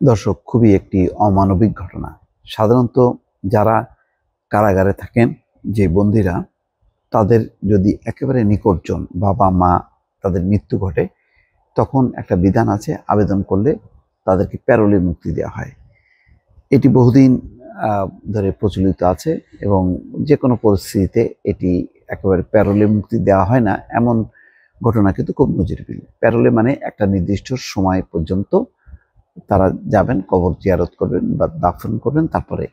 দর্শক, খুবই একটি অমানবিক ঘটনা। সাধারণত যারা কারাগারে থাকেন, যে বন্দীরা, তাদের যদি একেবারে নিকটজন বাবা মা তাদের মৃত্যু ঘটে, তখন একটা বিধান আছে, আবেদন করলে তাদেরকে প্যারোলে মুক্তি দেওয়া হয়। এটি বহুদিন ধরে প্রচলিত আছে এবং যে কোনো পরিস্থিতিতে এটি একেবারে প্যারোলে মুক্তি দেওয়া হয় না এমন ঘটনা কিন্তু খুব নজিরবিরল। প্যারোলে মানে একটা নির্দিষ্ট সময় পর্যন্ত তারা যাবেন, কবর জিয়ারত করবেন বা দাফন করবেন, তারপরে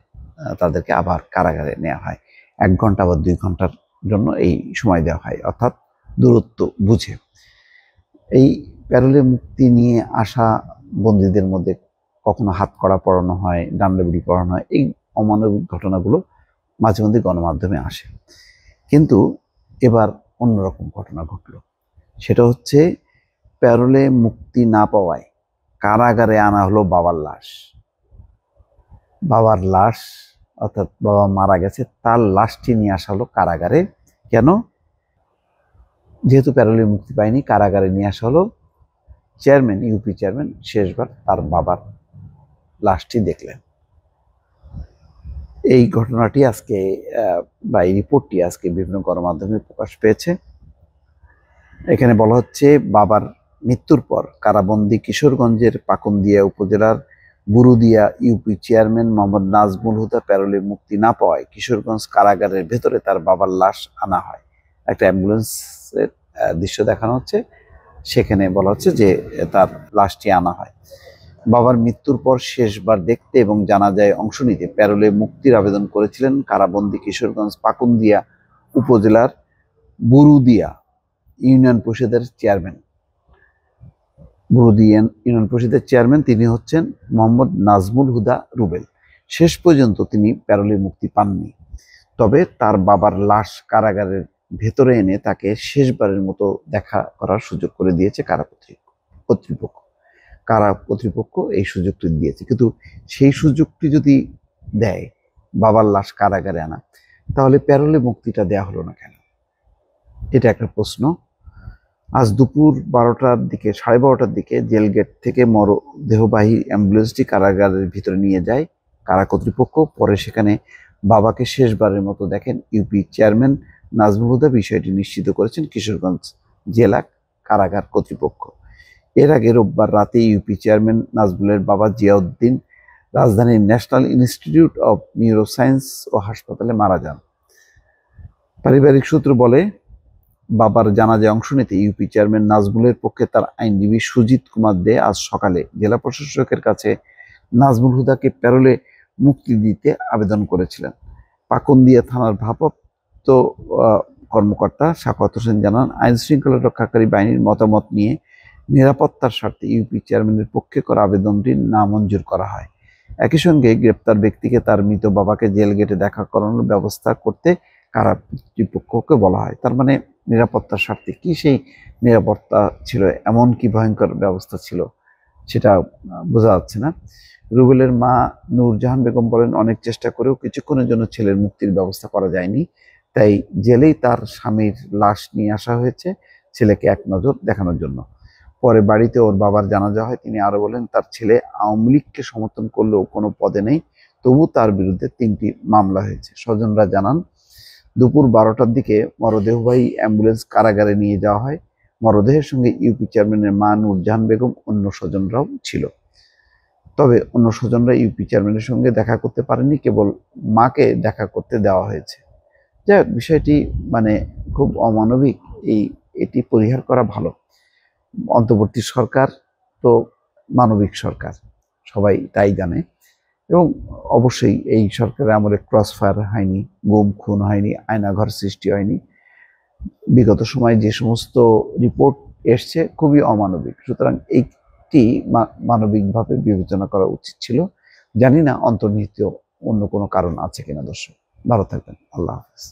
তাদেরকে আবার কারাগারে নেওয়া হয়। ১ ঘন্টা বা ২ ঘন্টার জন্য এই সময় দেওয়া হয়, অর্থাৎ দূরত্ব বুঝে। এই প্যারোলে মুক্তি নিয়ে আসা বন্দীদের মধ্যে কখনো হাতকড়া পরানো হয়, ডান্ডাবেড়ি পরানো হয়। এই অমানবিক ঘটনাগুলো মাঝে মধ্যে গণমাধ্যমে আসে। কিন্তু এবার অন্যরকম ঘটনা ঘটল। সেটা হচ্ছে, প্যারোলে মুক্তি না পাওয়ায় কারাগারে আনা হলো বাবার লাশ। বাবার লাশ, অর্থাৎ বাবা মারা গেছে, তার লাশটি নিয়ে আসা হলো কারাগারে। কেন? যেহেতু প্যারোলে মুক্তি পায়নি, কারাগারে নিয়ে আসা হলো। চেয়ারম্যান, ইউপি চেয়ারম্যান শেষবার তার বাবার লাশটি দেখলেন। এই ঘটনাটি আজকে বা এই রিপোর্টটি আজকে বিভিন্ন গণমাধ্যমে প্রকাশ পেয়েছে। এখানে বলা হচ্ছে, বাবার মৃত্যুর পর কারাবন্দী কিশোরগঞ্জের পাকুন্দিয়া উপজেলার বুরুদিয়া ইউপি চেয়ারম্যান মোহাম্মদ নাজমুল হুদা প্যারোলে মুক্তি না পাওয়ায় কিশোরগঞ্জ কারাগারের ভেতরে তার বাবার লাশ আনা হয়। একটা অ্যাম্বুলেন্সের দৃশ্য দেখানো হচ্ছে। সেখানে বলা হচ্ছে যে তার লাশটি আনা হয়। বাবার মৃত্যুর পর শেষবার দেখতে এবং জানাজায় অংশ নিতে প্যারোলে মুক্তির আবেদন করেছিলেন কারাবন্দী কিশোরগঞ্জ পাকুন্দিয়া উপজেলার বুরুদিয়া ইউনিয়ন পরিষদের চেয়ারম্যান। বুরুদিয়া ইউনিয়ন পরিষদের চেয়ারম্যান তিনি হচ্ছেন মোহাম্মদ নাজমুল হুদা রুবেল। শেষ পর্যন্ত তিনি প্যারোলে মুক্তি পাননি। তবে তার বাবার লাশ কারাগারের ভেতরে এনে তাকে শেষবারের মতো দেখা করার সুযোগ করে দিয়েছে কারা কর্তৃপক্ষ। কারা কর্তৃপক্ষ এই সুযোগটি দিয়েছে, কিন্তু সেই সুযোগটি যদি দেয়, বাবার লাশ কারাগারে আনা, তাহলে প্যারোলে মুক্তিটা দেয়া হলো না কেন? এটা একটা প্রশ্ন। আজ দুপুর ১২টার দিকে, ১২:৩০টার দিকে জেল গেট থেকে মরদেহবাহী অ্যাম্বুলেন্সটি কারাগারের ভিতরে নিয়ে যায় কারা কর্তৃপক্ষ। পরে সেখানে বাবাকে শেষবারের মতো দেখেন ইউপি চেয়ারম্যান নাজমুল হুদা। বিষয়টি নিশ্চিত করেছেন কিশোরগঞ্জ জেলা কারাগার কর্তৃপক্ষ। এর আগে রোববার রাতে ইউপি চেয়ারম্যান নাজমুলের বাবা জিয়াউদ্দিন রাজধানীর ন্যাশনাল ইনস্টিটিউট অব নিউরোসায়েন্স ও হাসপাতালে মারা যান। পারিবারিক সূত্র বলে, বাবার জানাজায় অংশ নিতে ইউপি চেয়ারম্যান নাজমুলের পক্ষে তার আইনজীবী সুজিত কুমার দে আজ সকালে জেলা প্রশাসকের কাছে নাজমুল হুদাকে প্যারোলে মুক্তি দিতে আবেদন করেছিলেন। পাকুন্দিয়া থানার ভারপ্রাপ্ত কর্মকর্তা সাখাওয়াত হোসেন জানান, আইন শৃঙ্খলা রক্ষাকারী বাহিনীর মতামত নিয়ে নিরাপত্তার স্বার্থে ইউপি চেয়ারম্যানের পক্ষে করা আবেদনটি নামঞ্জুর করা হয়। একই সঙ্গে গ্রেপ্তার ব্যক্তিকে তার মৃত বাবাকে জেল গেটে দেখা করানোর ব্যবস্থা করতে কারা কর্তৃপক্ষকে বলা হয়। তার মানে নিরাপত্তার স্বার্থে কি সেই নিরাপত্তা ছিল, এমন কি ভয়ঙ্কর ব্যবস্থা ছিল, সেটা বোঝা যাচ্ছে না। রুবেলের মা নূরজাহান বেগম বলেন, অনেক চেষ্টা করেও কিছুক্ষণের জন্য ছেলের মুক্তির ব্যবস্থা করা যায়নি, তাই জেলেই তার স্বামীর লাশ নিয়ে আসা হয়েছে ছেলেকে এক নজর দেখানোর জন্য। পরে বাড়িতে ওর বাবার জানাজা হয়। তিনি আরো বলেন, তার ছেলে আওয়ামী লীগকে সমর্থন করলেও কোনো পদে নেই, তবু তার বিরুদ্ধে ৩টি মামলা হয়েছে। স্বজনরা জানান, দুপুর ১২টার দিকে মরদেহবাহী অ্যাম্বুলেন্স কারাগারে নিয়ে যাওয়া হয়। মরদেহের সঙ্গে ইউপি চেয়ারম্যানের মা নূরজাহান বেগম, অন্য স্বজনরাও ছিল। তবে অন্য স্বজনরা ইউপি চেয়ারম্যানের সঙ্গে দেখা করতে পারেননি, কেবল মাকে দেখা করতে দেওয়া হয়েছে। যাই হোক, বিষয়টি মানে খুব অমানবিক। এটি পরিহার করা ভালো। অন্তর্বর্তী সরকার তো মানবিক সরকার, সবাই তাই জানে। এবং অবশ্যই এই সরকারের আমলে ক্রস ফায়ার হয়নি, গুম খুন হয়নি, আয়নাঘর সৃষ্টি হয়নি। বিগত সময়ে যে সমস্ত রিপোর্ট এসছে খুবই অমানবিক। সুতরাং এইটি মানবিকভাবে বিবেচনা করা উচিত ছিল। জানি না অন্তর্নিহিত অন্য কোনো কারণ আছে কিনা। দর্শক, ভালো থাকবেন। আল্লাহ হাফেজ।